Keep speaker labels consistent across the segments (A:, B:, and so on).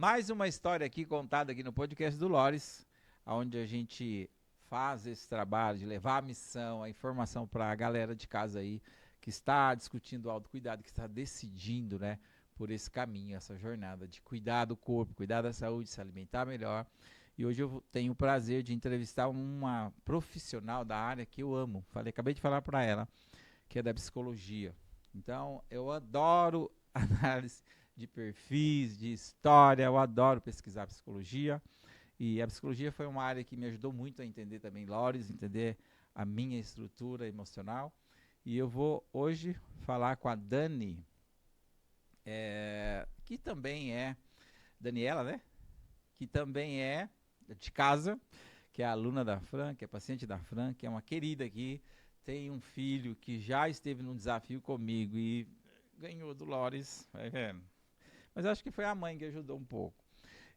A: Mais uma história aqui contada aqui no podcast do Lores, onde a gente faz esse trabalho de levar a missão, a informação para a galera de casa aí que está discutindo o autocuidado, que está decidindo, né, por esse caminho, essa jornada de cuidar do corpo, cuidar da saúde, se alimentar melhor. E hoje eu tenho o prazer de entrevistar uma profissional da área que eu amo. Acabei de falar para ela, que é da psicologia. Então, eu adoro análise de perfis, de história, eu adoro pesquisar psicologia. E a psicologia foi uma área que me ajudou muito a entender também Lores, entender a minha estrutura emocional. E eu vou hoje falar com a Dani, que também é Daniela, né? Que também é de casa, que é aluna da Fran, que é paciente da Fran, que é uma querida aqui, tem um filho que já esteve num desafio comigo e ganhou do Lores, vai vendo. Mas acho que foi a mãe que ajudou um pouco.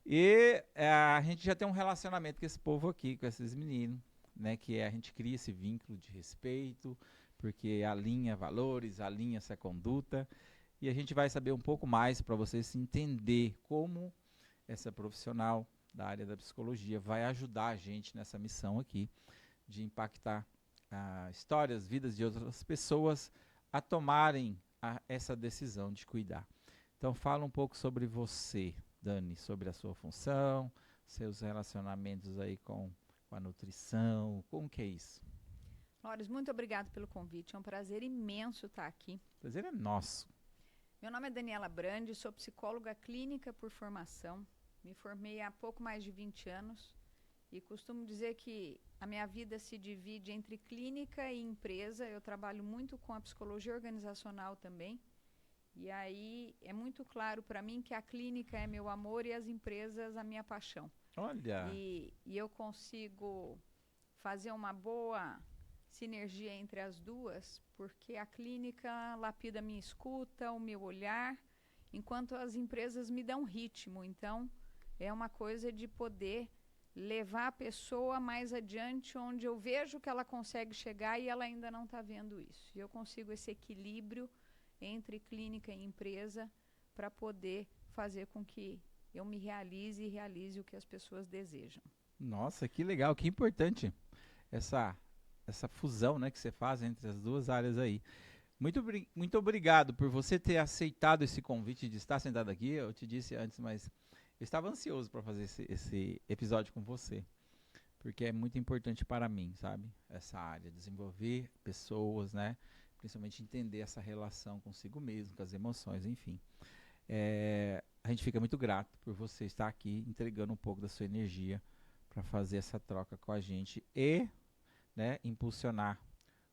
A: E a gente já tem um relacionamento com esse povo aqui, com esses meninos, né? Que a gente cria esse vínculo de respeito, porque alinha valores, alinha essa conduta. E a gente vai saber um pouco mais para vocês se entender como essa profissional da área da psicologia vai ajudar a gente nessa missão aqui de impactar histórias, vidas de outras pessoas a tomarem essa decisão de cuidar. Então fala um pouco sobre você, Dani, sobre a sua função, seus relacionamentos aí com a nutrição, como que é isso?
B: Lores, muito obrigado pelo convite, é um prazer imenso estar aqui.
A: O prazer é nosso.
B: Meu nome é Daniela Brandi, sou psicóloga clínica por formação, me formei há pouco mais de 20 anos e costumo dizer que a minha vida se divide entre clínica e empresa. Eu trabalho muito com a psicologia organizacional também. E aí é muito claro para mim que a clínica é meu amor e as empresas a minha paixão.
A: Olha!
B: E eu consigo fazer uma boa sinergia entre as duas, porque a clínica lapida a minha escuta, o meu olhar, enquanto as empresas me dão ritmo. Então, é uma coisa de poder levar a pessoa mais adiante, onde eu vejo que ela consegue chegar e ela ainda não está vendo isso. E eu consigo esse equilíbrio entre clínica e empresa para poder fazer com que eu me realize e realize o que as pessoas desejam.
A: Nossa, que legal, que importante essa fusão, né, que você faz entre as duas áreas aí. Muito obrigado por você ter aceitado esse convite de estar sentado aqui. Eu te disse antes, mas eu estava ansioso para fazer esse episódio com você, porque é muito importante para mim, sabe? Essa área, desenvolver pessoas, né? Principalmente entender essa relação consigo mesmo, com as emoções, enfim. A gente fica muito grato por você estar aqui entregando um pouco da sua energia para fazer essa troca com a gente e, né, impulsionar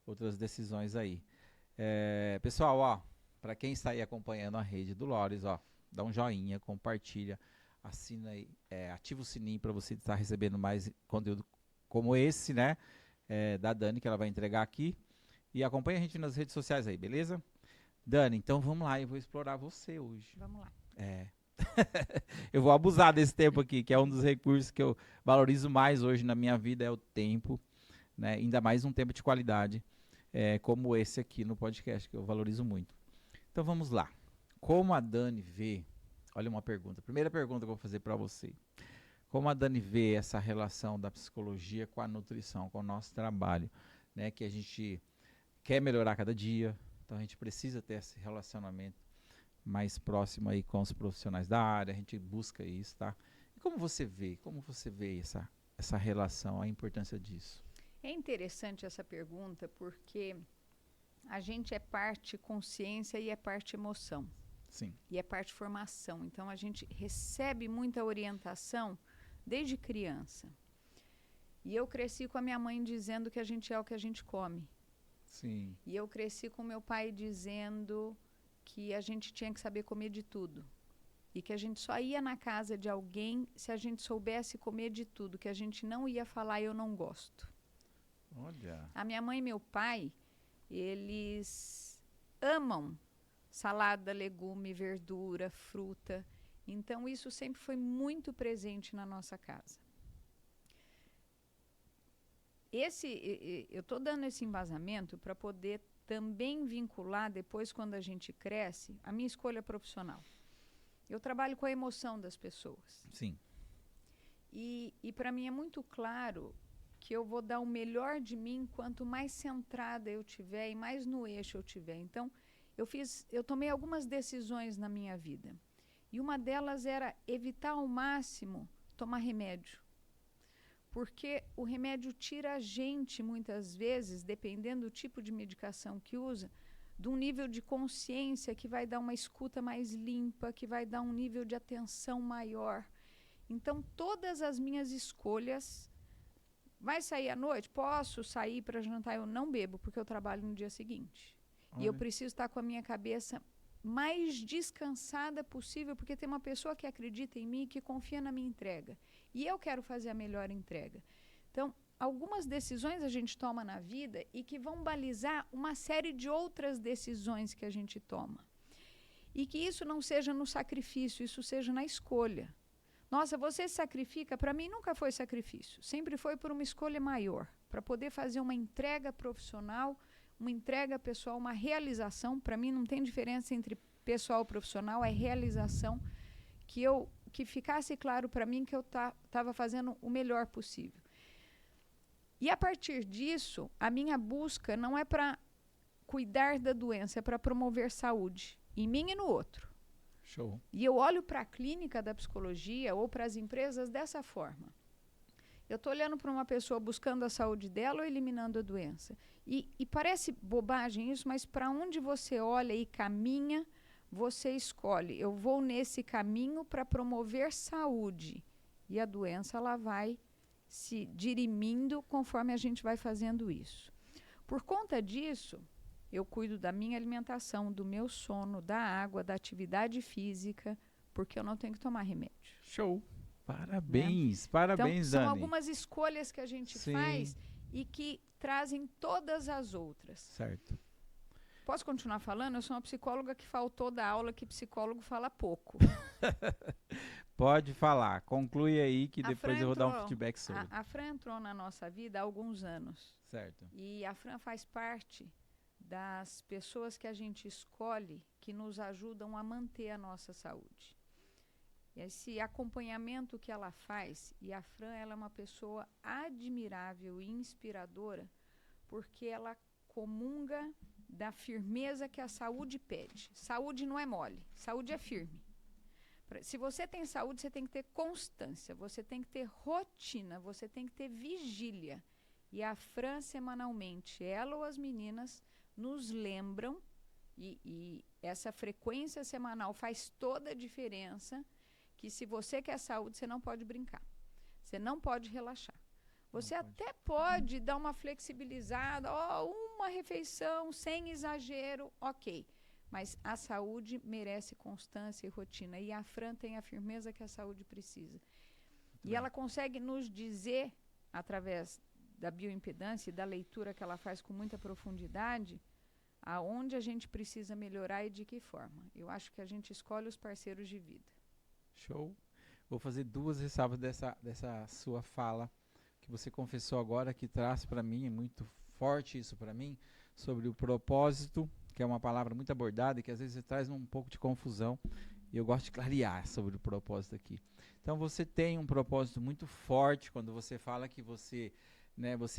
A: outras decisões aí. Pessoal, ó, para quem está aí acompanhando a rede do Lores, ó, dá um joinha, compartilha, assina aí, ativa o sininho para você estar recebendo mais conteúdo como esse, né, da Dani, que ela vai entregar aqui. E acompanha a gente nas redes sociais aí, beleza? Dani, então vamos lá, eu vou explorar você hoje.
B: Vamos lá.
A: Eu vou abusar desse tempo aqui, que é um dos recursos que eu valorizo mais hoje na minha vida, é o tempo, né? Ainda mais um tempo de qualidade, como esse aqui no podcast, que eu valorizo muito. Então vamos lá. Como a Dani vê, olha uma pergunta, primeira pergunta que eu vou fazer para você. Como a Dani vê essa relação da psicologia com a nutrição, com o nosso trabalho, né? Que a gente quer melhorar cada dia, então a gente precisa ter esse relacionamento mais próximo aí com os profissionais da área, a gente busca isso, tá? E como você vê essa relação, a importância disso?
B: É interessante essa pergunta porque a gente é parte consciência e é parte emoção.
A: Sim.
B: E é parte formação. Então a gente recebe muita orientação desde criança. E eu cresci com a minha mãe dizendo que a gente é o que a gente come.
A: Sim.
B: E eu cresci com meu pai dizendo que a gente tinha que saber comer de tudo. E que a gente só ia na casa de alguém se a gente soubesse comer de tudo, que a gente não ia falar eu não gosto.
A: Olha.
B: A minha mãe e meu pai, eles amam salada, legume, verdura, fruta. Então isso sempre foi muito presente na nossa casa. Eu estou dando esse embasamento para poder também vincular depois, quando a gente cresce, a minha escolha profissional. Eu trabalho com a emoção das pessoas.
A: Sim.
B: E para mim é muito claro que eu vou dar o melhor de mim quanto mais centrada eu tiver e mais no eixo eu tiver. Então, eu tomei algumas decisões na minha vida. E uma delas era evitar ao máximo tomar remédio. Porque o remédio tira a gente, muitas vezes, dependendo do tipo de medicação que usa, de um nível de consciência que vai dar uma escuta mais limpa, que vai dar um nível de atenção maior. Então, todas as minhas escolhas... Vai sair à noite? Posso sair para jantar? Eu não bebo, porque eu trabalho no dia seguinte.
A: Olha.
B: E eu preciso estar com a minha cabeça mais descansada possível, porque tem uma pessoa que acredita em mim e que confia na minha entrega. E eu quero fazer a melhor entrega. Então, algumas decisões a gente toma na vida e que vão balizar uma série de outras decisões que a gente toma. E que isso não seja no sacrifício, isso seja na escolha. Nossa, você se sacrifica? Para mim nunca foi sacrifício. Sempre foi por uma escolha maior. Para poder fazer uma entrega profissional, uma entrega pessoal, uma realização. Para mim não tem diferença entre pessoal e profissional, é realização. Que ficasse claro para mim que eu estava fazendo o melhor possível. E a partir disso, a minha busca não é para cuidar da doença, é para promover saúde, em mim e no outro.
A: Show.
B: E eu olho para a clínica da psicologia ou para as empresas dessa forma. Eu estou olhando para uma pessoa buscando a saúde dela ou eliminando a doença. E parece bobagem isso, mas para onde você olha e caminha, você escolhe. Eu vou nesse caminho para promover saúde. E a doença ela vai se dirimindo conforme a gente vai fazendo isso. Por conta disso... Eu cuido da minha alimentação, do meu sono, da água, da atividade física, porque eu não tenho que tomar remédio.
A: Show. Parabéns,
B: né?
A: Parabéns,
B: então,
A: Dani.
B: são algumas escolhas que a gente faz e que trazem todas as outras.
A: Certo.
B: Posso continuar falando? Eu sou uma psicóloga que faltou da aula que psicólogo fala pouco.
A: Pode falar. Conclui aí que depois eu vou dar um feedback sobre.
B: A Fran entrou na nossa vida há alguns anos.
A: Certo.
B: E a Fran faz parte das pessoas que a gente escolhe que nos ajudam a manter a nossa saúde. Esse acompanhamento que ela faz, e a Fran ela é uma pessoa admirável e inspiradora, porque ela comunga da firmeza que a saúde pede. Saúde não é mole, saúde é firme. Se você tem saúde, você tem que ter constância, você tem que ter rotina, você tem que ter vigília. E a Fran, semanalmente, ela ou as meninas nos lembram, e essa frequência semanal faz toda a diferença, que se você quer saúde, você não pode brincar. Você não pode relaxar. Você até pode dar uma flexibilizada, uma refeição sem exagero, ok. Mas a saúde merece constância e rotina. E a Fran tem a firmeza que a saúde precisa. E ela consegue nos dizer, através da bioimpedância e da leitura que ela faz com muita profundidade, aonde a gente precisa melhorar e de que forma. Eu acho que a gente escolhe os parceiros de vida.
A: Show. Vou fazer 2 ressalvas dessa sua fala que você confessou agora, que traz para mim, é muito forte isso para mim, sobre o propósito, que é uma palavra muito abordada e que às vezes traz um pouco de confusão. E eu gosto de clarear sobre o propósito aqui. Então você tem um propósito muito forte quando você fala que você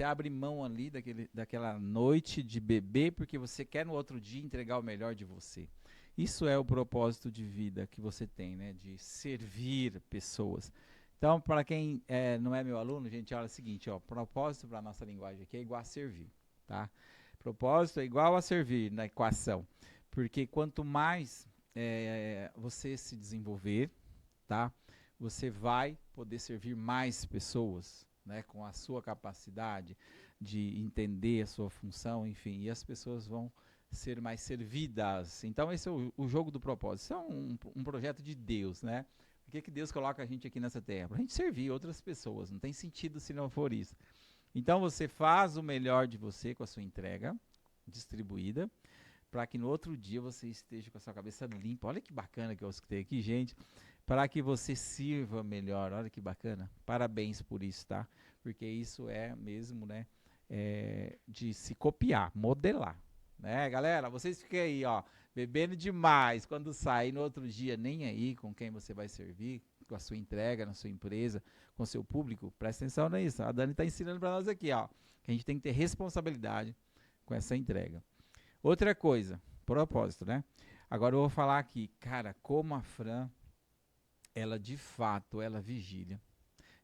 A: abre mão ali daquela noite de beber porque você quer no outro dia entregar o melhor de você. Isso é o propósito de vida que você tem, né? De servir pessoas. Então, para quem não é meu aluno, gente, olha o seguinte, propósito para a nossa linguagem aqui é igual a servir, tá? Propósito é igual a servir na equação, porque quanto mais você se desenvolver, tá? Você vai poder servir mais pessoas, né? Com a sua capacidade de entender a sua função, enfim, e as pessoas vão ser mais servidas. Então esse é o jogo do propósito. Isso é um projeto de Deus, né? Por que Deus coloca a gente aqui nessa terra? Para a gente servir outras pessoas. Não tem sentido se não for isso. Então você faz o melhor de você com a sua entrega distribuída, para que no outro dia você esteja com a sua cabeça limpa. Olha que bacana que eu escutei aqui, gente. Para que você sirva melhor. Olha que bacana. Parabéns por isso, tá? Porque isso é mesmo, né? De se copiar, modelar. Né, galera? Vocês fiquem aí, bebendo demais, quando sai no outro dia nem aí com quem você vai servir, com a sua entrega na sua empresa, com o seu público, presta atenção nisso. A Dani está ensinando para nós aqui, ó, que a gente tem que ter responsabilidade com essa entrega. Outra coisa, propósito, né? Agora eu vou falar aqui, cara, como a Fran, ela de fato, ela vigília.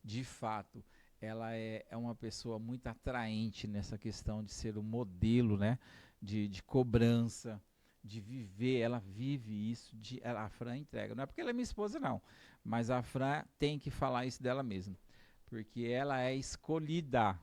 A: De fato, ela é uma pessoa muito atraente nessa questão de ser um modelo, né? De cobrança, de viver, ela vive isso, a Fran entrega. Não é porque ela é minha esposa, não, mas a Fran tem que falar isso dela mesma, porque ela é escolhida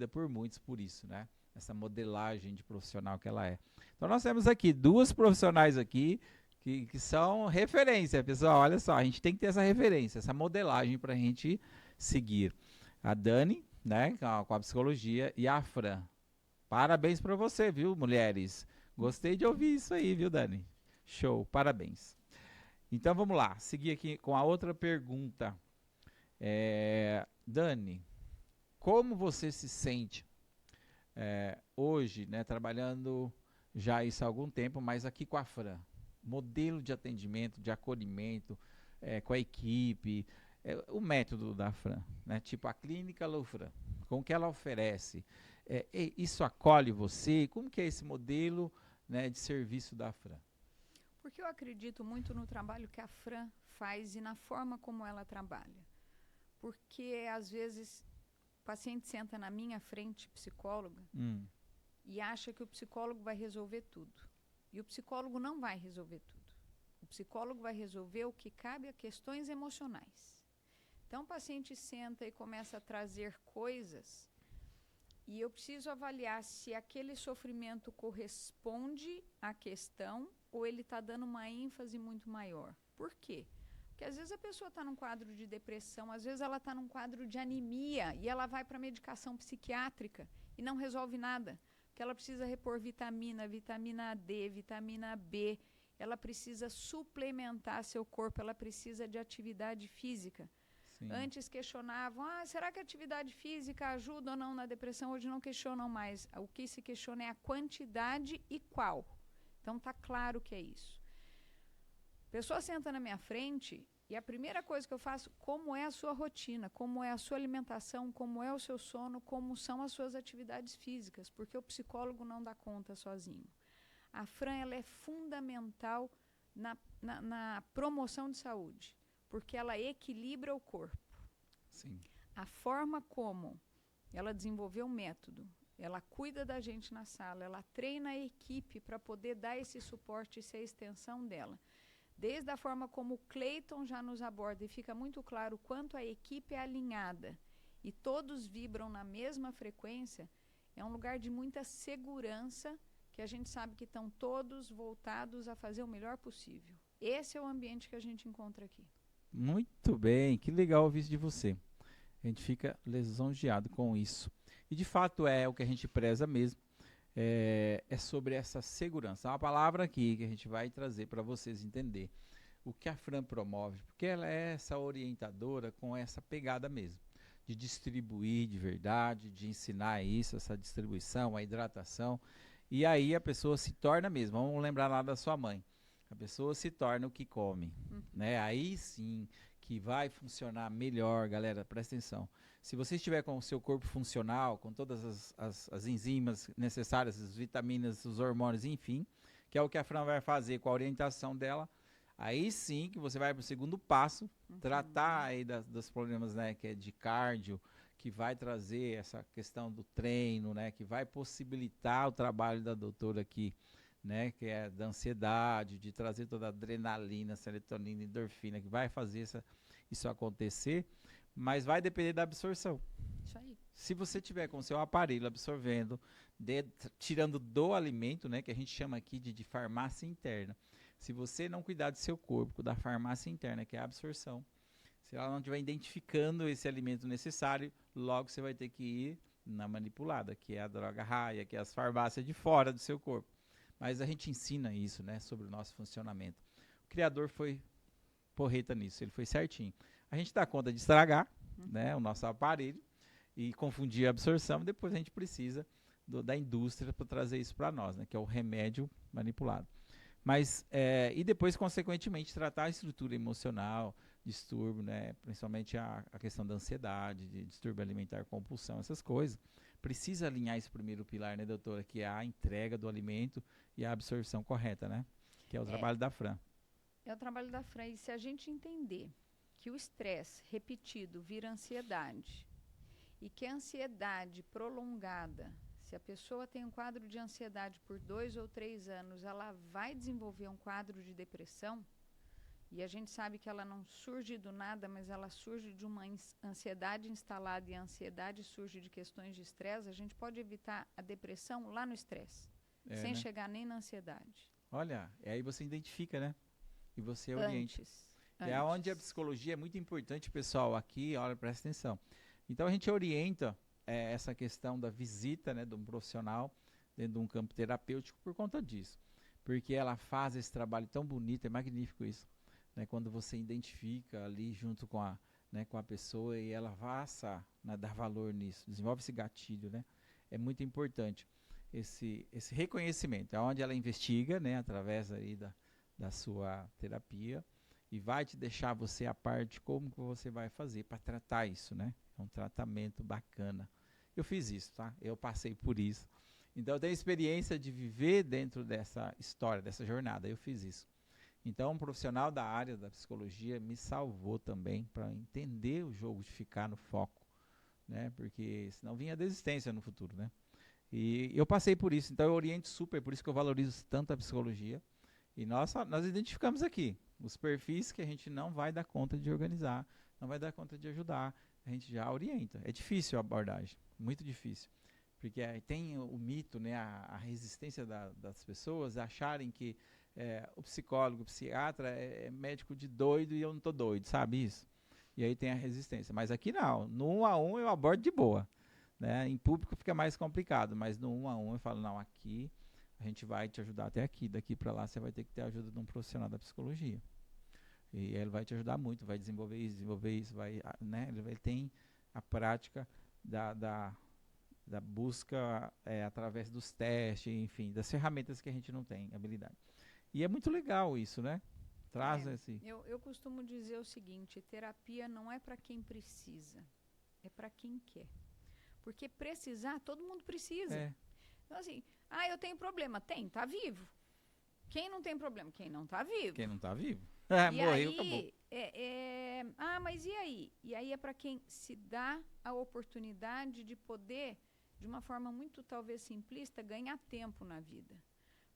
A: por muitos por isso, né? Essa modelagem de profissional que ela é. Então nós temos aqui duas profissionais aqui que são referência, pessoal. Olha só, a gente tem que ter essa referência, essa modelagem para a gente seguir. A Dani, né, com a psicologia, e a Fran. Parabéns para você, viu, mulheres? Gostei de ouvir isso aí, viu, Dani? Show, parabéns. Então vamos lá, seguir aqui com a outra pergunta. Dani, como você se sente hoje, né, trabalhando já isso há algum tempo, mas aqui com a Fran? Modelo de atendimento, de acolhimento, com a equipe, o método da Fran, né? Tipo a clínica Loufran, com o que ela oferece, isso acolhe você? Como que é esse modelo, né, de serviço da Fran?
B: Porque eu acredito muito no trabalho que a Fran faz e na forma como ela trabalha. Porque às vezes o paciente senta na minha frente, psicóloga, e acha que o psicólogo vai resolver tudo. E o psicólogo não vai resolver tudo. O psicólogo vai resolver o que cabe a questões emocionais. Então, o paciente senta e começa a trazer coisas e eu preciso avaliar se aquele sofrimento corresponde à questão ou ele está dando uma ênfase muito maior. Por quê? Porque às vezes a pessoa está num quadro de depressão, às vezes ela está num quadro de anemia e ela vai para medicação psiquiátrica e não resolve nada. Que ela precisa repor vitamina D, vitamina B, ela precisa suplementar seu corpo, ela precisa de atividade física. Sim. Antes questionavam, será que a atividade física ajuda ou não na depressão? Hoje não questionam mais. O que se questiona é a quantidade e qual. Então tá claro que é isso. A pessoa senta na minha frente e a primeira coisa que eu faço, como é a sua rotina, como é a sua alimentação, como é o seu sono, como são as suas atividades físicas, porque o psicólogo não dá conta sozinho. A Fran, ela é fundamental na promoção de saúde, porque ela equilibra o corpo.
A: Sim.
B: A forma como ela desenvolveu um método, ela cuida da gente na sala, ela treina a equipe para poder dar esse suporte e ser a extensão dela. Desde a forma como o Cleiton já nos aborda, e fica muito claro quanto a equipe é alinhada e todos vibram na mesma frequência, é um lugar de muita segurança, que a gente sabe que estão todos voltados a fazer o melhor possível. Esse é o ambiente que a gente encontra aqui.
A: Muito bem, que legal ouvir isso de você. A gente fica lisonjeado com isso. E de fato é o que a gente preza mesmo. É sobre essa segurança. É uma palavra aqui que a gente vai trazer para vocês entender o que a Fran promove, porque ela é essa orientadora com essa pegada mesmo, de distribuir de verdade, de ensinar isso, essa distribuição, a hidratação, e aí a pessoa se torna mesmo, vamos lembrar lá da sua mãe, a pessoa se torna o que come, né? Aí sim que vai funcionar melhor, galera, presta atenção. Se você estiver com o seu corpo funcional, com todas as enzimas necessárias, as vitaminas, os hormônios, enfim, que é o que a Fran vai fazer com a orientação dela, aí sim que você vai para o segundo passo, tratar aí dos problemas, né, que é de cardio, que vai trazer essa questão do treino, né, que vai possibilitar o trabalho da doutora aqui, né, que é da ansiedade, de trazer toda a adrenalina, serotonina, endorfina, que vai fazer isso acontecer. Mas vai depender da absorção.
B: Isso aí.
A: Se você tiver com o seu aparelho absorvendo, tirando do alimento, né, que a gente chama aqui de farmácia interna. Se você não cuidar do seu corpo, da farmácia interna, que é a absorção, se ela não estiver identificando esse alimento necessário, logo você vai ter que ir na manipulada, que é a droga raia, que é as farmácias de fora do seu corpo. Mas a gente ensina isso, né, sobre o nosso funcionamento. O criador foi porreta nisso, ele foi certinho. A gente dá conta de estragar, né, o nosso aparelho e confundir a absorção, depois a gente precisa da indústria para trazer isso para nós, né, que é o remédio manipulado. Mas, e depois, consequentemente, tratar a estrutura emocional, distúrbio, né? Principalmente a questão da ansiedade, de distúrbio alimentar, compulsão, essas coisas. Precisa alinhar esse primeiro pilar, né, doutora? Que é a entrega do alimento e a absorção correta, né? Que é o
B: É,
A: trabalho da Fran.
B: é o trabalho da Fran. E se a gente entender que o estresse repetido vira ansiedade e que a ansiedade prolongada, se a pessoa tem um quadro de ansiedade por 2 ou 3 anos, ela vai desenvolver um quadro de depressão. E a gente sabe que ela não surge do nada, mas ela surge de uma ansiedade instalada, e a ansiedade surge de questões de estresse. A gente pode evitar a depressão lá no estresse, sem
A: Né?
B: chegar nem na ansiedade.
A: Olha, aí você identifica, né? E você orienta.
B: Antes.
A: E é onde a
B: Antes.
A: psicologia é muito importante, pessoal. Aqui, olha, presta atenção. Então a gente orienta essa questão da visita, né, de um profissional dentro de um campo terapêutico por conta disso. Porque ela faz esse trabalho tão bonito, é magnífico isso. Né, quando você identifica ali junto com a pessoa e ela passa, né, dar valor nisso, desenvolve esse gatilho, né? É muito importante esse reconhecimento. É onde ela investiga, né, através aí da sua terapia e vai te deixar você a parte como que você vai fazer para tratar isso, né? É um tratamento bacana. Eu fiz isso, tá? Eu passei por isso. Então eu tenho experiência de viver dentro dessa história, dessa jornada. Eu fiz isso. Então um profissional da área da psicologia me salvou também para entender o jogo de ficar no foco, né? Porque senão vinha a desistência no futuro, né? E eu passei por isso, então eu oriento super, por isso que eu valorizo tanto a psicologia. E nós identificamos aqui os perfis que a gente não vai dar conta de organizar, não vai dar conta de ajudar, a gente já orienta. É difícil a abordagem, muito difícil. Porque tem o mito, né, a resistência das pessoas acharem que o psicólogo, o psiquiatra é médico de doido e eu não tô doido, sabe isso? E aí tem a resistência. Mas aqui não, no 1 a 1 eu abordo de boa. Né? Em público fica mais complicado, mas no 1 a 1 eu falo, não, aqui a gente vai te ajudar até aqui, daqui para lá você vai ter que ter a ajuda de um profissional da psicologia. E ele vai te ajudar muito, vai desenvolver isso, vai, né? Ele tem a prática da busca através dos testes, enfim, das ferramentas que a gente não tem habilidade. E é muito legal isso, né? Traz esse...
B: Eu costumo dizer o seguinte, terapia não é para quem precisa, é para quem quer. Porque precisar, todo mundo precisa. Então assim, eu tenho problema. Tem, tá vivo. Quem não tem problema? Quem não tá vivo.
A: Quem não tá vivo.
B: E
A: Morreu,
B: aí,
A: acabou.
B: mas e aí? E aí é para quem se dá a oportunidade de poder, de uma forma muito talvez simplista, ganhar tempo na vida.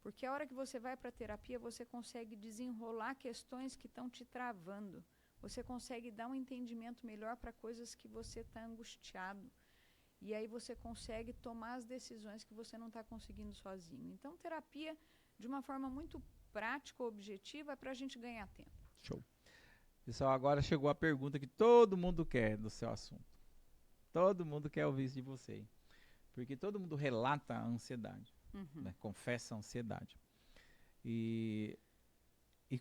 B: Porque a hora que você vai para a terapia, você consegue desenrolar questões que estão te travando. Você consegue dar um entendimento melhor para coisas que você está angustiado. E aí você consegue tomar as decisões que você não está conseguindo sozinho. Então, terapia, de uma forma muito prática, objetiva, é para a gente ganhar tempo.
A: Show. Pessoal, agora chegou a pergunta que todo mundo quer do seu assunto. Todo mundo quer ouvir isso de você. Porque todo mundo relata a ansiedade, né? Confessa a ansiedade. E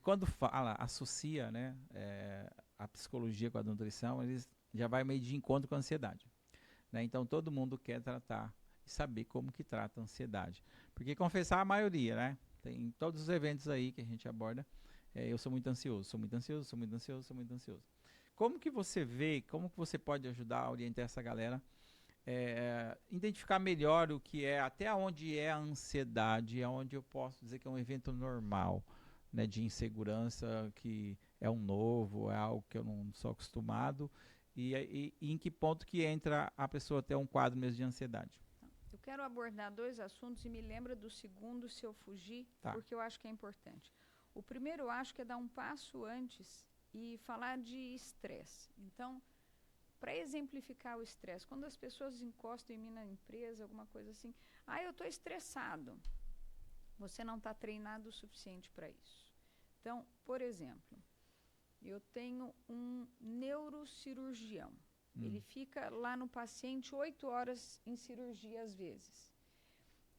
A: quando fala, associa, né, a psicologia com a nutrição, eles já vai meio de encontro com a ansiedade. Né? Então todo mundo quer tratar e saber como que trata a ansiedade. Porque confessar a maioria, né? Tem todos os eventos aí que a gente aborda, eu sou muito ansioso, sou muito ansioso, sou muito ansioso, sou muito ansioso. Como que você vê, como que você pode ajudar a orientar essa galera identificar melhor o que é, até onde é a ansiedade, aonde eu posso dizer que é um evento normal, né, de insegurança, que é um novo, é algo que eu não sou acostumado, e em que ponto que entra a pessoa ter um quadro mesmo de ansiedade.
B: Eu quero abordar 2 assuntos e me lembra do segundo se eu fugir, porque eu acho que é importante. O primeiro eu acho que é dar um passo antes e falar de estresse. Então, para exemplificar o estresse, quando as pessoas encostam em mim na empresa, alguma coisa assim, eu estou estressado. Você não está treinado o suficiente para isso. Então, por exemplo, eu tenho um neurocirurgião. Ele fica lá no paciente 8 horas em cirurgia às vezes.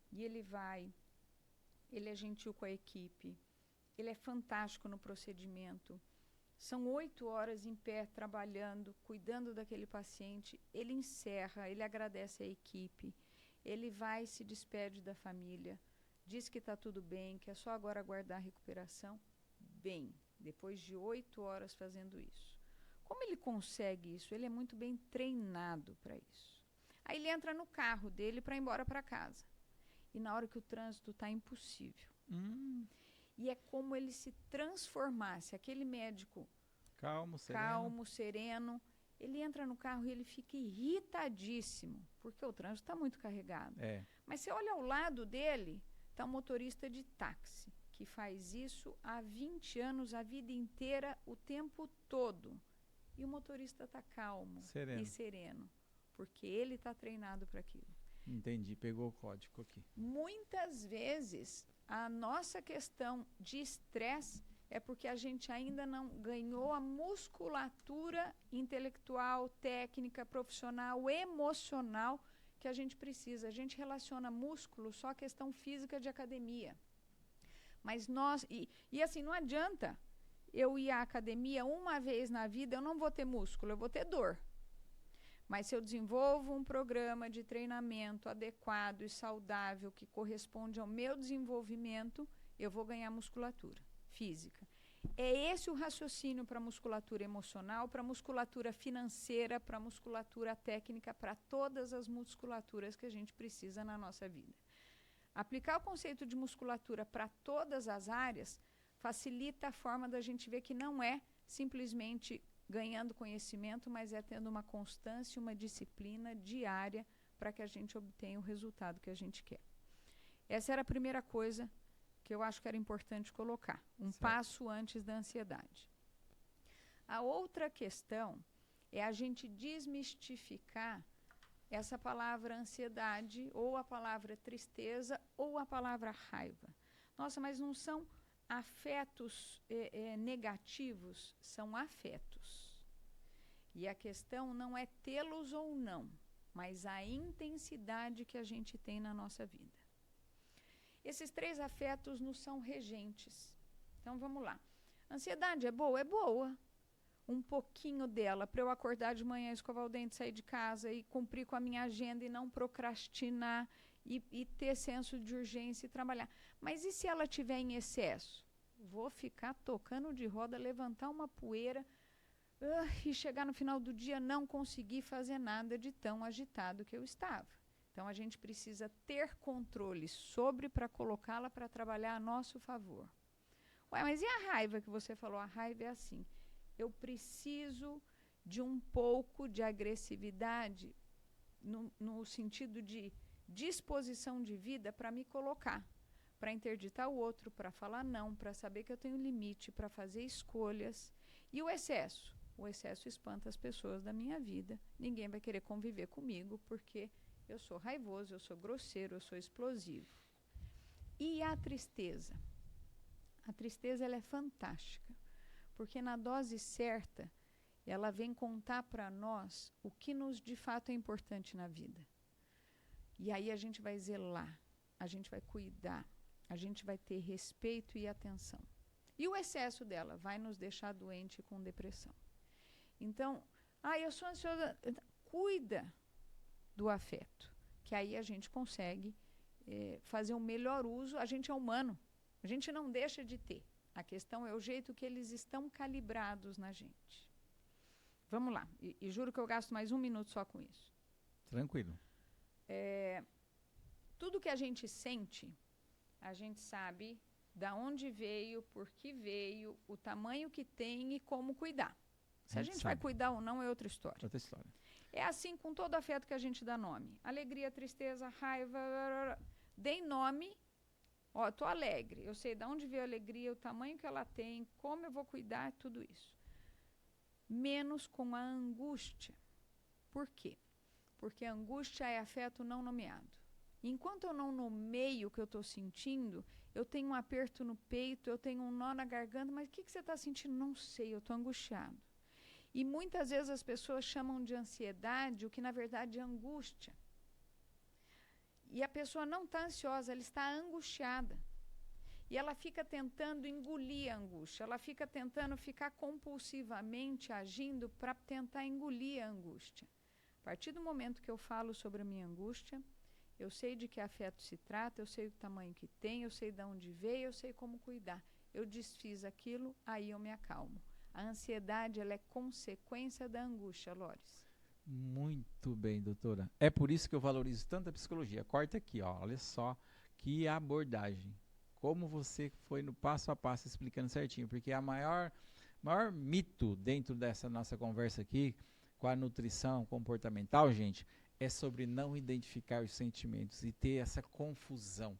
B: E ele é gentil com a equipe, ele é fantástico no procedimento. São 8 horas em pé, trabalhando, cuidando daquele paciente. Ele encerra, ele agradece a equipe, ele vai e se despede da família. diz que está tudo bem, que é só agora aguardar a recuperação. Bem, depois de 8 horas fazendo isso. Como ele consegue isso? Ele é muito bem treinado para isso. Aí ele entra no carro dele para ir embora para casa. E na hora que o trânsito está impossível. E é como ele se transformasse. Aquele médico calmo, sereno, ele entra no carro e ele fica irritadíssimo, porque o trânsito está muito carregado. Mas você olha ao lado dele, está um motorista de táxi, que faz isso há 20 anos, a vida inteira, o tempo todo. E o motorista está calmo e sereno, porque ele está treinado para aquilo.
A: Entendi, pegou o código aqui.
B: Muitas vezes, a nossa questão de estresse é porque a gente ainda não ganhou a musculatura intelectual, técnica, profissional, emocional que a gente precisa. A gente relaciona músculo só à questão física de academia. Mas nós... E assim, não adianta eu ir à academia uma vez na vida, eu não vou ter músculo, eu vou ter dor. Mas se eu desenvolvo um programa de treinamento adequado e saudável que corresponde ao meu desenvolvimento, eu vou ganhar musculatura física. É esse o raciocínio para a musculatura emocional, para a musculatura financeira, para a musculatura técnica, para todas as musculaturas que a gente precisa na nossa vida. Aplicar o conceito de musculatura para todas as áreas facilita a forma da gente ver que não é simplesmente ganhando conhecimento, mas é tendo uma constância, uma disciplina diária para que a gente obtenha o resultado que a gente quer. Essa era a primeira coisa que eu acho que era importante colocar, passo antes da ansiedade. A outra questão é a gente desmistificar essa palavra ansiedade, ou a palavra tristeza, ou a palavra raiva. Nossa, mas não são afetos negativos, são afetos. E a questão não é tê-los ou não, mas a intensidade que a gente tem na nossa vida. Esses 3 afetos nos são regentes. Então, vamos lá. Ansiedade é boa? É boa. Um pouquinho dela, para eu acordar de manhã, escovar o dente, sair de casa e cumprir com a minha agenda e não procrastinar e ter senso de urgência e trabalhar. Mas e se ela tiver em excesso? Vou ficar tocando de roda, levantar uma poeira e chegar no final do dia não conseguir fazer nada de tão agitado que eu estava. Então, a gente precisa ter controle sobre para colocá-la para trabalhar a nosso favor. Ué, mas e a raiva que você falou? A raiva é assim. Eu preciso de um pouco de agressividade no sentido de disposição de vida para me colocar, para interditar o outro, para falar não, para saber que eu tenho limite, para fazer escolhas. E o excesso? O excesso espanta as pessoas da minha vida. Ninguém vai querer conviver comigo porque eu sou raivoso, eu sou grosseiro, eu sou explosivo. E a tristeza? A tristeza ela é fantástica, porque na dose certa, ela vem contar para nós o que nos de fato é importante na vida. E aí a gente vai zelar, a gente vai cuidar, a gente vai ter respeito e atenção. E o excesso dela vai nos deixar doente com depressão. Então, eu sou ansiosa, cuida do afeto, que aí a gente consegue fazer um melhor uso. A gente é humano, a gente não deixa de ter. A questão é o jeito que eles estão calibrados na gente. Vamos lá, e juro que eu gasto mais 1 minuto só com isso.
A: Tranquilo.
B: Tudo que a gente sente, a gente sabe da onde veio, por que veio, o tamanho que tem e como cuidar. Se a gente vai cuidar ou não é outra história.
A: Outra história.
B: É assim com todo afeto que a gente dá nome. Alegria, tristeza, raiva, dei nome. Ó, tô alegre, eu sei de onde veio a alegria, o tamanho que ela tem, como eu vou cuidar, tudo isso. Menos com a angústia. Por quê? Porque a angústia é afeto não nomeado. Enquanto eu não nomeio o que eu estou sentindo, eu tenho um aperto no peito, eu tenho um nó na garganta, mas o que você está sentindo? Não sei, eu estou angustiado. E muitas vezes as pessoas chamam de ansiedade o que na verdade é angústia. E a pessoa não está ansiosa, ela está angustiada. E ela fica tentando engolir a angústia, ela fica tentando ficar compulsivamente agindo para tentar engolir a angústia. A partir do momento que eu falo sobre a minha angústia, Eu sei de que afeto se trata, eu sei o tamanho que tem, eu sei de onde veio, eu sei como cuidar. Eu desfiz aquilo, aí eu me acalmo. A ansiedade, ela é consequência da angústia, Lores.
A: Muito bem, doutora. É por isso que eu valorizo tanto a psicologia. Corta aqui, ó. Olha só que abordagem. Como você foi no passo a passo explicando certinho. Porque a maior mito dentro dessa nossa conversa aqui com a nutrição comportamental, gente, é sobre não identificar os sentimentos e ter essa confusão.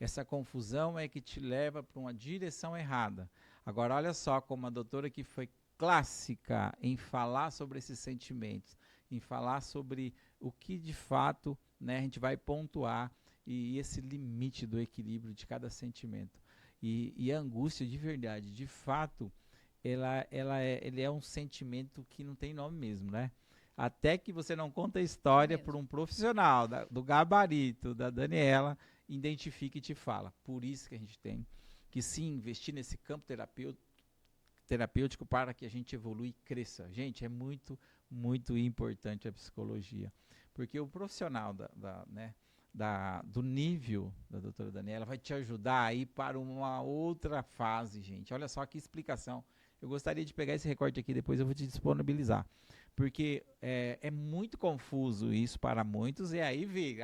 A: Essa confusão é que te leva para uma direção errada. Agora, olha só como a doutora que foi clássica em falar sobre esses sentimentos, em falar sobre o que de fato, né, a gente vai pontuar e esse limite do equilíbrio de cada sentimento. E a angústia de verdade, de fato, ele é um sentimento que não tem nome mesmo, né? Até que você não conta a história por um profissional do gabarito da Daniela, identifica e te fala. Por isso que a gente tem que sim investir nesse campo terapêutico para que a gente evolua e cresça. Gente, é muito importante a psicologia. Porque o profissional do nível da doutora Daniela vai te ajudar a ir para uma outra fase, gente. Olha só que explicação. Eu gostaria de pegar esse recorte aqui, depois eu vou te disponibilizar. Porque é muito confuso isso para muitos, e aí vem,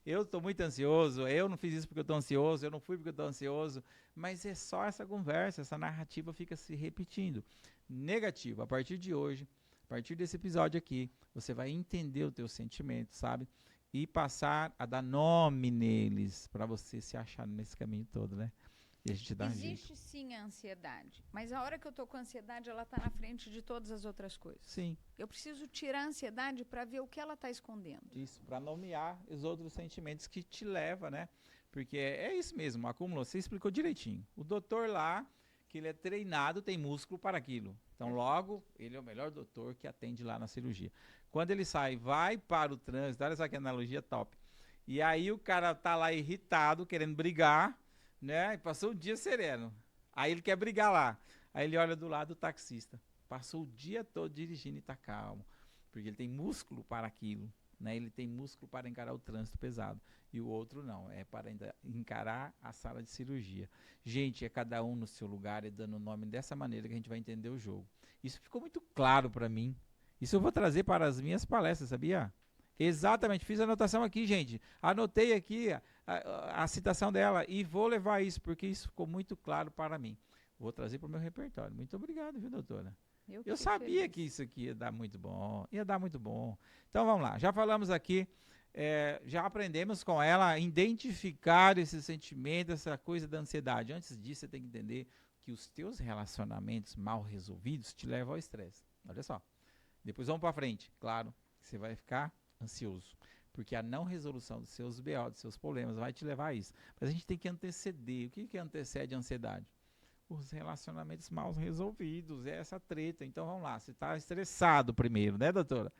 A: eu estou muito ansioso, eu não fiz isso porque eu estou ansioso, eu não fui porque eu estou ansioso, mas é só essa conversa, essa narrativa fica se repetindo. Negativo, a partir de hoje, a partir desse episódio aqui, você vai entender o teu sentimento, sabe? E passar a dar nome neles, para você se achar nesse caminho todo, né? E a gente dá
B: Existe sim a ansiedade, mas a hora que eu tô com ansiedade, ela tá na frente de todas as outras coisas.
A: Sim.
B: Eu preciso tirar a ansiedade para ver o que ela tá escondendo.
A: Isso, para nomear os outros sentimentos que te leva, né? Porque é isso mesmo, acúmulo, você explicou direitinho. O doutor lá, que ele é treinado, tem músculo para aquilo. Então, logo, ele é o melhor doutor que atende lá na cirurgia. Quando ele sai, vai para o trânsito, olha só que analogia top. E aí o cara tá lá irritado, querendo brigar, né? E passou o dia sereno. Aí ele quer brigar lá. Aí ele olha do lado do taxista. Passou o dia todo dirigindo e tá calmo. Porque ele tem músculo para aquilo, né? Ele tem músculo para encarar o trânsito pesado. E o outro não, é para encarar a sala de cirurgia. Gente, é cada um no seu lugar, é dando o nome dessa maneira que a gente vai entender o jogo. Isso ficou muito claro para mim. Isso eu vou trazer para as minhas palestras, sabia? Exatamente, fiz a anotação aqui, gente. Anotei aqui a citação dela e vou levar isso, porque isso ficou muito claro para mim. Vou trazer para o meu repertório. Muito obrigado, viu, doutora? Eu sabia que isso aqui ia dar muito bom. Ia dar muito bom. Então vamos lá. Já falamos aqui, já aprendemos com ela a identificar esse sentimento, essa coisa da ansiedade. Antes disso, você tem que entender que os teus relacionamentos mal resolvidos te levam ao estresse. Olha só. Depois vamos para frente. Claro, você vai ficar ansioso, porque a não resolução dos seus BO, dos seus problemas vai te levar a isso. Mas a gente tem que anteceder. O que antecede a ansiedade? Os relacionamentos mal resolvidos, é essa treta. Então vamos lá, você está estressado primeiro, né, doutora?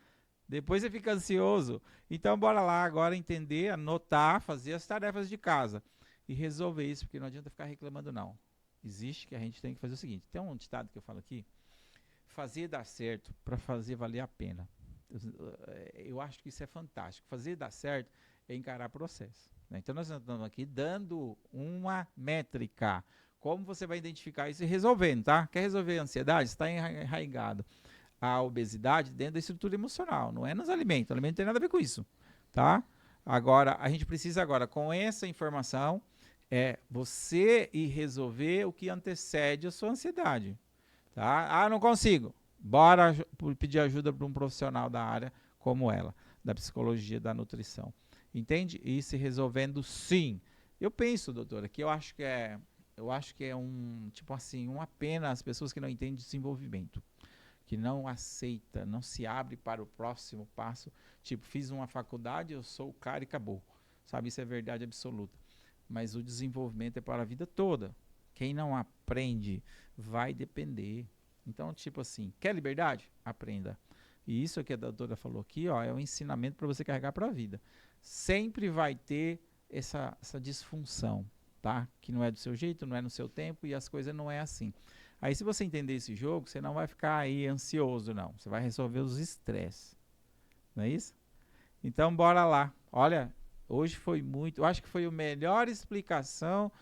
A: Depois você fica ansioso. Então bora lá agora entender, anotar, fazer as tarefas de casa e resolver isso, porque não adianta ficar reclamando não. Existe que a gente tem que fazer o seguinte, tem um ditado que eu falo aqui, fazer dar certo para fazer valer a pena. Eu acho que isso é fantástico. Fazer dar certo é encarar processo, né? Então nós estamos aqui dando uma métrica. Como você vai identificar isso e resolvendo, tá? Quer resolver a ansiedade? Está enraizado a obesidade dentro da estrutura emocional, não é nos alimentos. O alimento não tem nada a ver com isso, tá? Agora, a gente precisa agora, com essa informação, você ir resolver o que antecede a sua ansiedade, tá? Não consigo. Bora pedir ajuda para um profissional da área como ela, da psicologia, da nutrição. Entende? E se resolvendo, sim. Eu penso, doutora, que eu acho que é uma pena as pessoas que não entendem desenvolvimento, que não aceita, não se abre para o próximo passo. Tipo, fiz uma faculdade, eu sou o cara e acabou. Sabe, isso é verdade absoluta. Mas o desenvolvimento é para a vida toda. Quem não aprende vai depender. Então, tipo assim, quer liberdade? Aprenda. E isso que a doutora falou aqui, ó, é um ensinamento para você carregar para a vida. Sempre vai ter essa disfunção, tá? Que não é do seu jeito, não é no seu tempo e as coisas não é assim. Aí, se você entender esse jogo, você não vai ficar aí ansioso, não. Você vai resolver os estresses. Não é isso? Então, bora lá. Olha, Hoje foi muito. Eu acho que foi a melhor explicação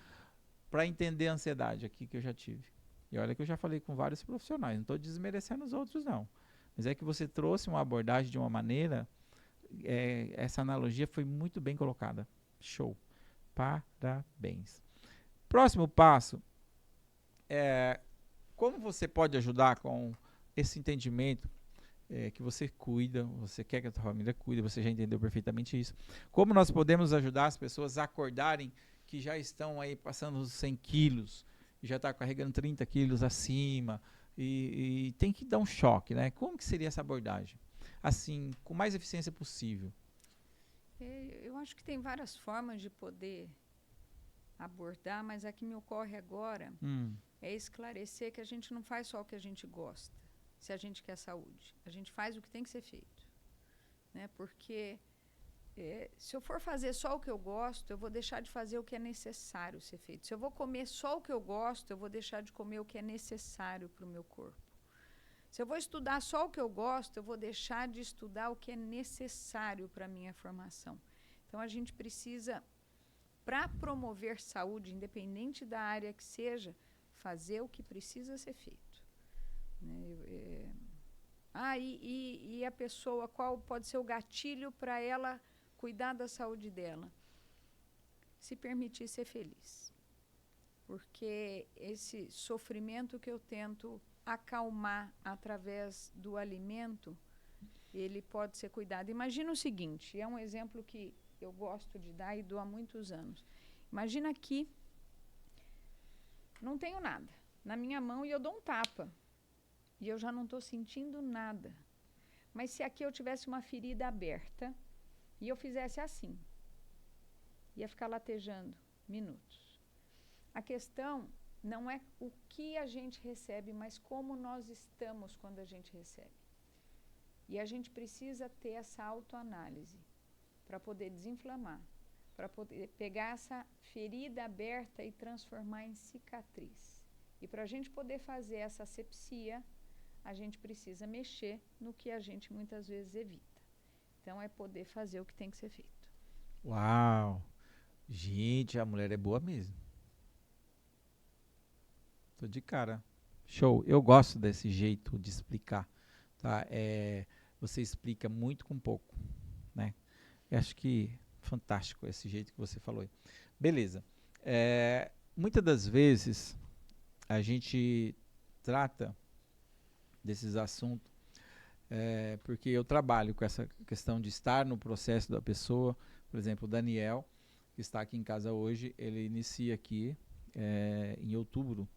A: para entender a ansiedade aqui que eu já tive. E olha que eu já falei com vários profissionais. Não estou desmerecendo os outros, não. Mas é que você trouxe uma abordagem de uma maneira. Essa analogia foi muito bem colocada. Show. Parabéns. Próximo passo é como você pode ajudar com esse entendimento que você cuida, você quer que a sua família cuide, você já entendeu perfeitamente isso. Como nós podemos ajudar as pessoas a acordarem que já estão aí passando os 100 quilos, e já está carregando 30 quilos acima, e tem que dar um choque, né? Como que seria essa abordagem? Assim, com mais eficiência possível.
B: Eu acho que tem várias formas de poder abordar, mas a que me ocorre agora é esclarecer que a gente não faz só o que a gente gosta, se a gente quer saúde. A gente faz o que tem que ser feito. Né? Porque se eu for fazer só o que eu gosto, eu vou deixar de fazer o que é necessário ser feito. Se eu vou comer só o que eu gosto, eu vou deixar de comer o que é necessário para o meu corpo. Se eu vou estudar só o que eu gosto, eu vou deixar de estudar o que é necessário para a minha formação. Então, a gente precisa, para promover saúde, independente da área que seja, fazer o que precisa ser feito. Né? E a pessoa, qual pode ser o gatilho para ela cuidar da saúde dela? Se permitir ser feliz. Porque esse sofrimento que eu tento acalmar através do alimento, ele pode ser cuidado. Imagina o seguinte, é um exemplo que eu gosto de dar e dou há muitos anos. Imagina que não tenho nada na minha mão e eu dou um tapa. E eu já não estou sentindo nada. Mas se aqui eu tivesse uma ferida aberta e eu fizesse assim, ia ficar latejando minutos. A questão não é o que a gente recebe, mas como nós estamos quando a gente recebe. E a gente precisa ter essa autoanálise para poder desinflamar, para poder pegar essa ferida aberta e transformar em cicatriz. E para a gente poder fazer essa asepsia, a gente precisa mexer no que a gente muitas vezes evita. Então, é poder fazer o que tem que ser feito.
A: Uau! Gente, a mulher é boa mesmo. Tô de cara. Show. Eu gosto desse jeito de explicar. Tá? Você explica muito com pouco. Né? Eu acho que fantástico esse jeito que você falou aí. Beleza. Muitas das vezes a gente trata desses assuntos porque eu trabalho com essa questão de estar no processo da pessoa. Por exemplo, o Daniel, que está aqui em casa hoje, ele inicia aqui em outubro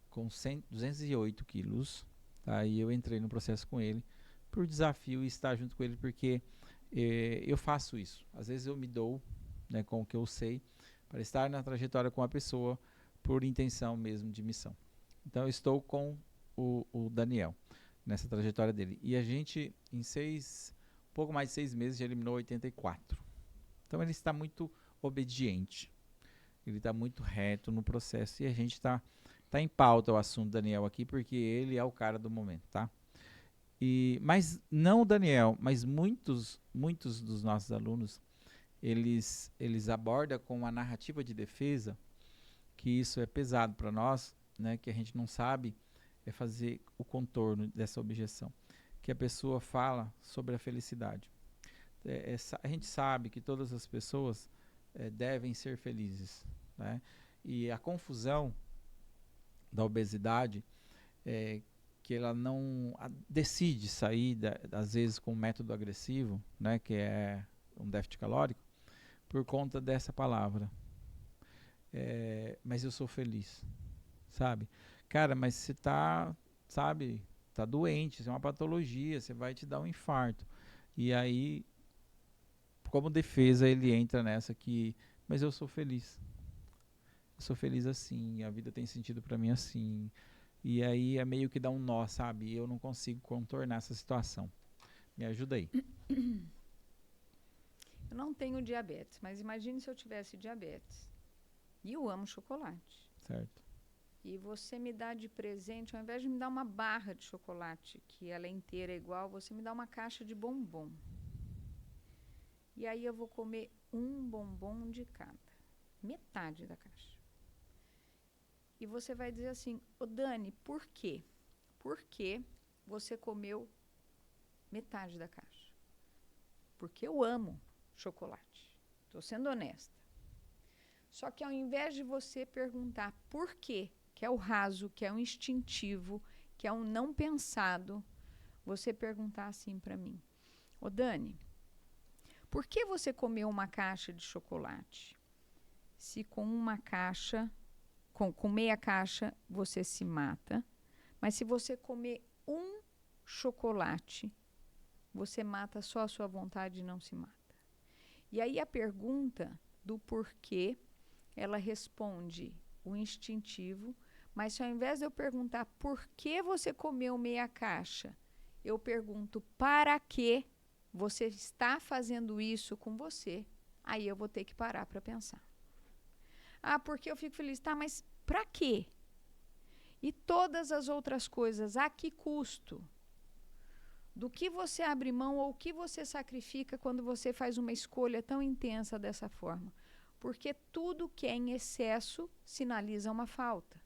A: com 208 quilos. Tá? E eu entrei no processo com ele por desafio e estar junto com ele, porque eu faço isso. Às vezes eu me dou, né, com o que eu sei, para estar na trajetória com a pessoa por intenção mesmo de missão. Então eu estou com o Daniel nessa trajetória dele. E a gente, em pouco mais de 6 meses, já eliminou 84. Então ele está muito obediente. Ele está muito reto no processo. E a gente está em pauta o assunto do Daniel aqui, porque ele é o cara do momento, tá? Mas não o Daniel, mas muitos dos nossos alunos, eles abordam com uma narrativa de defesa, que isso é pesado para nós, né? Que a gente não sabe fazer o contorno dessa objeção, que a pessoa fala sobre a felicidade. A gente sabe que todas as pessoas devem ser felizes, né? E a confusão da obesidade que ela não decide sair, às vezes, com um método agressivo, né? Que é um déficit calórico, por conta dessa palavra. Mas eu sou feliz, sabe? Cara, mas você tá doente, isso é uma patologia, você vai te dar um infarto. E aí, como defesa, ele entra nessa mas eu sou feliz. Eu sou feliz assim, a vida tem sentido para mim assim. E aí é meio que dá um nó, sabe? Eu não consigo contornar essa situação. Me ajuda aí.
B: Eu não tenho diabetes, mas imagine se eu tivesse diabetes. E eu amo chocolate.
A: Certo.
B: E você me dá de presente, ao invés de me dar uma barra de chocolate, que ela é inteira igual, você me dá uma caixa de bombom. E aí eu vou comer um bombom de cada. Metade da caixa. E você vai dizer assim, ô Dani, por quê? Por que você comeu metade da caixa? Porque eu amo chocolate. Estou sendo honesta. Só que ao invés de você perguntar por quê, que é o raso, que é o instintivo, que é o não pensado, você perguntar assim para mim, ô Dani, por que você comeu uma caixa de chocolate? Se com uma caixa, com meia caixa, você se mata, mas se você comer um chocolate, você mata só a sua vontade e não se mata. E aí a pergunta do porquê, ela responde o instintivo, mas se ao invés de eu perguntar por que você comeu meia caixa, eu pergunto para que você está fazendo isso com você, aí eu vou ter que parar para pensar. Ah, porque eu fico feliz. Tá, mas para quê? E todas as outras coisas, a que custo? Do que você abre mão ou o que você sacrifica quando você faz uma escolha tão intensa dessa forma? Porque tudo que é em excesso sinaliza uma falta.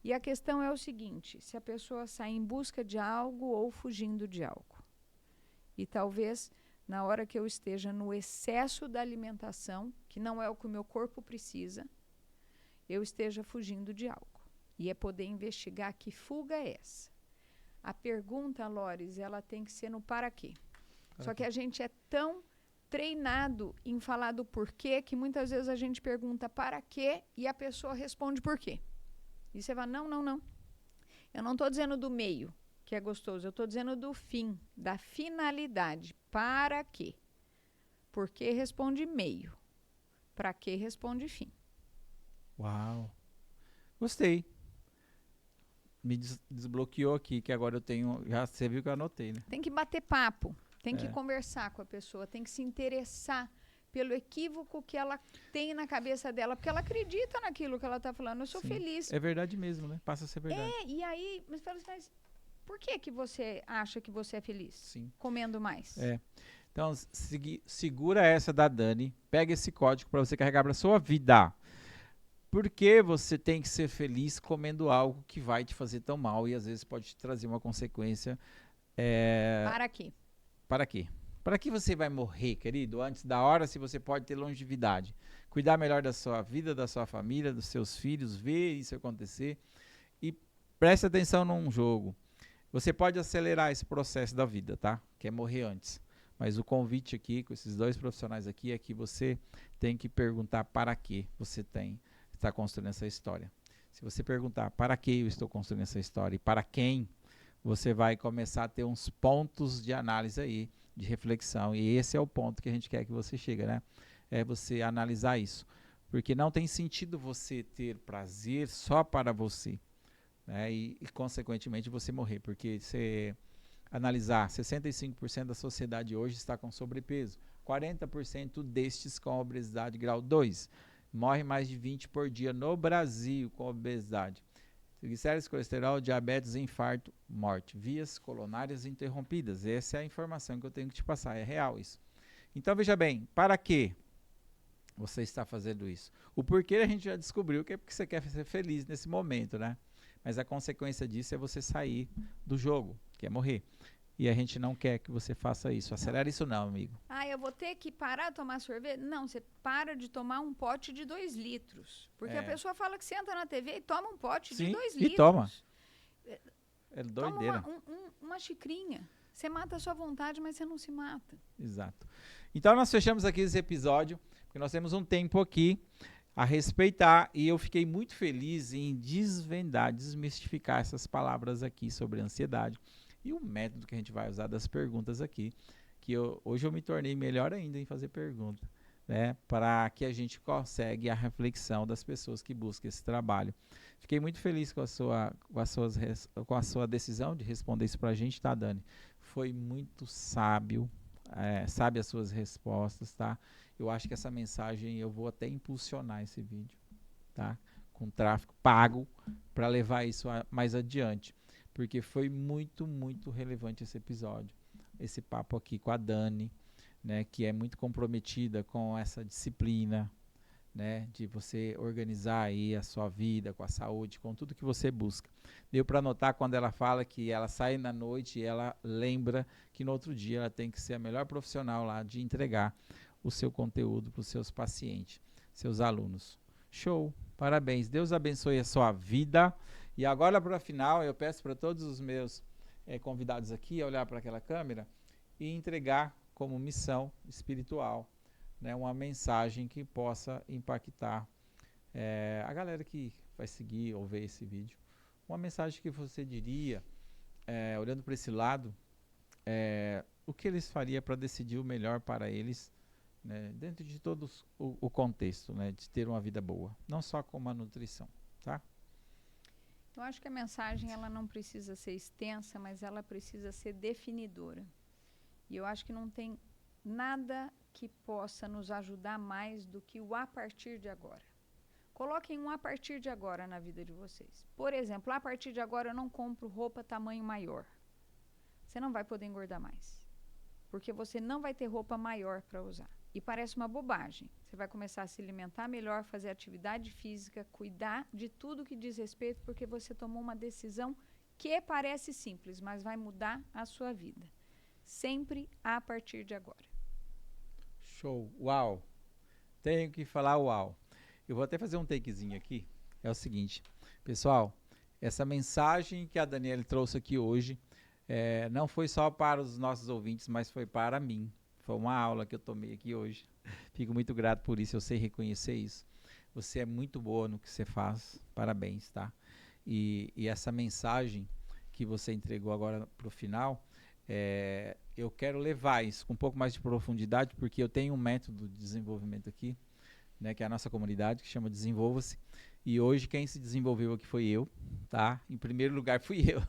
B: E a questão é o seguinte, se a pessoa sai em busca de algo ou fugindo de algo. E talvez, na hora que eu esteja no excesso da alimentação, que não é o que o meu corpo precisa, eu esteja fugindo de algo. E é poder investigar que fuga é essa. A pergunta, Lores, ela tem que ser no para quê. Só que a gente é tão treinado em falar do porquê que muitas vezes a gente pergunta para quê e a pessoa responde por quê. E você fala, não. Eu não estou dizendo do meio, que é gostoso. Eu estou dizendo do fim, da finalidade. Para quê? Porque responde meio. Para quê responde fim.
A: Uau. Gostei. Me desbloqueou aqui, que agora eu tenho... Já você viu que eu anotei, né?
B: Tem que bater papo. Tem que conversar com a pessoa. Tem que se interessar pelo equívoco que ela tem na cabeça dela. Porque ela acredita naquilo que ela está falando. Eu sou feliz.
A: É verdade mesmo, né? Passa a ser verdade.
B: E aí... Mas fala assim, mas por que você acha que você é feliz?
A: Sim.
B: Comendo mais.
A: Então, segura essa da Dani. Pega esse código para você carregar para sua vida. Por que você tem que ser feliz comendo algo que vai te fazer tão mal e às vezes pode te trazer uma consequência?
B: Para quê?
A: Para quê? Para que você vai morrer, querido, antes da hora, se você pode ter longevidade? Cuidar melhor da sua vida, da sua família, dos seus filhos, ver isso acontecer. E preste atenção num jogo. Você pode acelerar esse processo da vida, tá? Que é morrer antes. Mas o convite aqui, com esses dois profissionais aqui, é que você tem que perguntar para que você está construindo essa história. Se você perguntar para que eu estou construindo essa história e para quem, você vai começar a ter uns pontos de análise aí, de reflexão. E esse é o ponto que a gente quer que você chegue, né? É você analisar isso. Porque não tem sentido você ter prazer só para você, né? E consequentemente, você morrer. Porque você analisar, 65% da sociedade hoje está com sobrepeso. 40% destes com obesidade grau 2. Morre mais de 20 por dia no Brasil com obesidade. Triglicéridos, colesterol, diabetes, infarto, morte. Vias coronárias interrompidas. Essa é a informação que eu tenho que te passar. É real isso. Então, veja bem, para que você está fazendo isso? O porquê a gente já descobriu que é porque você quer ser feliz nesse momento, né? Mas a consequência disso é você sair do jogo, que é morrer. E a gente não quer que você faça isso. Acelera isso não, amigo.
B: Eu vou ter que parar de tomar sorvete? Não, você para de tomar um pote de 2 litros. Porque a pessoa fala que senta na TV e toma um pote de 2 litros.
A: E toma. É doideira.
B: Toma uma xicrinha. Você mata a sua vontade, mas você não se mata.
A: Exato. Então nós fechamos aqui esse episódio, porque nós temos um tempo aqui a respeitar, e eu fiquei muito feliz em desvendar, desmistificar essas palavras aqui sobre ansiedade e o método que a gente vai usar das perguntas aqui, que hoje eu me tornei melhor ainda em fazer pergunta, né, para que a gente consiga a reflexão das pessoas que buscam esse trabalho. Fiquei muito feliz com a sua decisão de responder isso para a gente, tá, Dani? Foi muito sábio, sabe as suas respostas, tá? Eu acho que essa mensagem, eu vou até impulsionar esse vídeo, tá? Com tráfego pago, para levar isso mais adiante. Porque foi muito, muito relevante esse episódio. Esse papo aqui com a Dani, né, que é muito comprometida com essa disciplina, né, de você organizar aí a sua vida com a saúde, com tudo que você busca. Deu para notar quando ela fala que ela sai na noite e ela lembra que no outro dia ela tem que ser a melhor profissional lá de entregar o seu conteúdo para os seus pacientes, seus alunos. Show! Parabéns! Deus abençoe a sua vida. E agora, para o final, eu peço para todos os meus convidados aqui a olhar para aquela câmera e entregar como missão espiritual, né, uma mensagem que possa impactar a galera que vai seguir ou ver esse vídeo. Uma mensagem que você diria, olhando para esse lado, o que eles fariam para decidir o melhor para eles, né, dentro de todo o contexto, né, de ter uma vida boa, não só com a nutrição, tá?
B: Eu acho que a mensagem ela não precisa ser extensa, mas ela precisa ser definidora. E eu acho que não tem nada que possa nos ajudar mais do que o a partir de agora. Coloquem um a partir de agora na vida de vocês. Por exemplo, a partir de agora eu não compro roupa tamanho maior. Você não vai poder engordar mais, porque você não vai ter roupa maior para usar. E parece uma bobagem. Você vai começar a se alimentar melhor, fazer atividade física, cuidar de tudo que diz respeito, porque você tomou uma decisão que parece simples, mas vai mudar a sua vida. Sempre a partir de agora.
A: Show! Uau! Tenho que falar uau! Eu vou até fazer um takezinho aqui. É o seguinte, pessoal, essa mensagem que a Daniele trouxe aqui hoje não foi só para os nossos ouvintes, mas foi para mim. Foi uma aula que eu tomei aqui hoje. Fico muito grato por isso, eu sei reconhecer isso. Você é muito boa no que você faz, parabéns, tá? E essa mensagem que você entregou agora para o final, eu quero levar isso com um pouco mais de profundidade, porque eu tenho um método de desenvolvimento aqui, né, que é a nossa comunidade, que chama Desenvolva-se. E hoje quem se desenvolveu aqui foi eu, tá? Em primeiro lugar fui eu.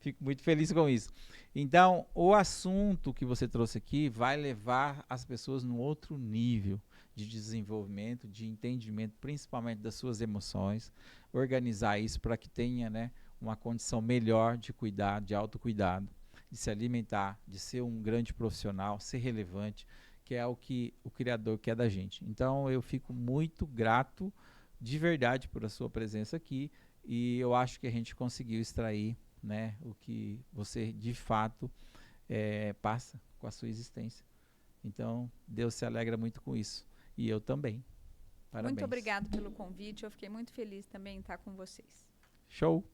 A: Fico muito feliz com isso. Então, o assunto que você trouxe aqui vai levar as pessoas num outro nível de desenvolvimento, de entendimento, principalmente das suas emoções, organizar isso para que tenha, né, uma condição melhor de cuidar, de autocuidado, de se alimentar, de ser um grande profissional, ser relevante, que é o que o Criador quer da gente. Então, eu fico muito grato de verdade por a sua presença aqui, e eu acho que a gente conseguiu extrair, né, o que você de fato passa com a sua existência. Então, Deus se alegra muito com isso, e eu também. Parabéns.
B: Muito obrigado pelo convite, eu fiquei muito feliz também em estar com vocês.
A: Show!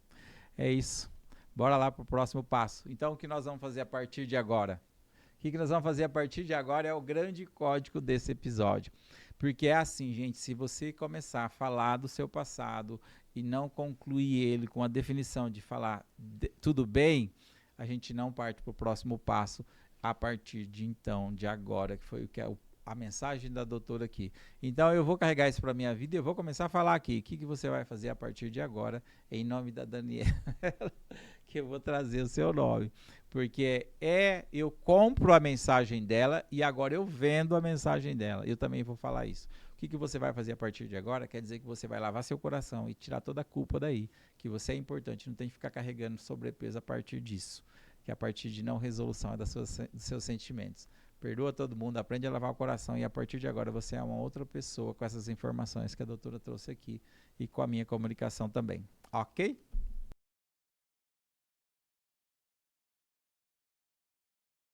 A: É isso. Bora lá para o próximo passo. Então, o que nós vamos fazer a partir de agora? O que nós vamos fazer a partir de agora é o grande código desse episódio. Porque é assim, gente, se você começar a falar do seu passado e não concluir ele com a definição de falar tudo bem, a gente não parte para o próximo passo a partir de então, de agora, que foi o que é a mensagem da doutora aqui. Então eu vou carregar isso para a minha vida e eu vou começar a falar aqui. O que você vai fazer a partir de agora, em nome da Daniela, que eu vou trazer o seu nome. Porque eu compro a mensagem dela e agora eu vendo a mensagem dela. Eu também vou falar isso. O que você vai fazer a partir de agora quer dizer que você vai lavar seu coração e tirar toda a culpa daí. Que você é importante, não tem que ficar carregando sobrepeso a partir disso. Que a partir de não resolução é dos seus sentimentos. Perdoa todo mundo, aprende a lavar o coração e a partir de agora você é uma outra pessoa com essas informações que a doutora trouxe aqui e com a minha comunicação também. Ok?